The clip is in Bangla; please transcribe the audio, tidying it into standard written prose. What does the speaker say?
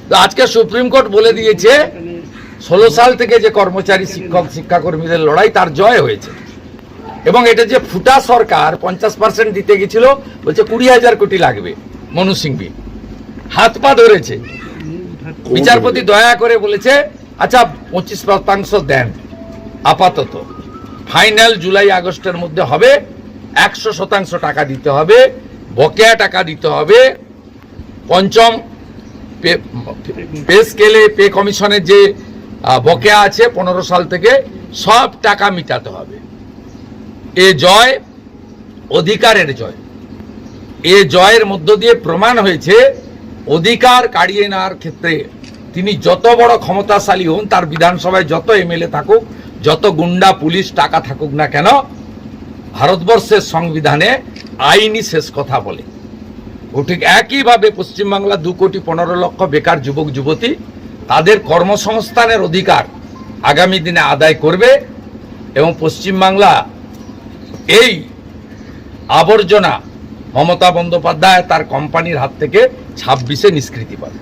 তো আজকে সুপ্রিম কোর্ট বলে দিয়েছে 16 সাল থেকে যে কর্মচারী শিক্ষক শিক্ষাকর্মীদের লড়াই তার জয় হয়েছে, এবং এটা যে ফুটা সরকার 50% দিতে গেছিল, বলছে 20,000 কোটি লাগবে। মনু সিংভি হাত পা ধরেছে, বিচারপতি দয়া করে বলেছে আচ্ছা 25% দেন আপাতত, ফাইনাল জুলাই আগস্টের মধ্যে হবে, 100% টাকা দিতে হবে, বকেয়া টাকা দিতে হবে, পঞ্চম পে স্কেলে পে কমিশনের যে বকেয়া আছে 15 সাল থেকে সব টাকা মিটাতে হবে। এ জয় অধিকারের জয়। এ জয়ের মধ্য দিয়ে প্রমাণ হয়েছে অধিকার কাড়িয়ে নেওয়ার ক্ষেত্রে তিনি যত বড় ক্ষমতাশালী হন, তার বিধানসভায় যত এমএলএ থাকুক, যত গুন্ডা পুলিশ টাকা থাকুক না কেন, ভারতবর্ষের সংবিধানে আইনই শেষ কথা বলে। ও ঠিক একইভাবে পশ্চিমবাংলা 2,15,00,000 বেকার যুবক যুবতী তাদের কর্মসংস্থানের অধিকার আগামী দিনে আদায় করবে, এবং পশ্চিমবাংলা এই আবর্জনা মমতা বন্দ্যোপাধ্যায় তার কোম্পানির হাত থেকে 26-এ নিষ্কৃতি পাবে।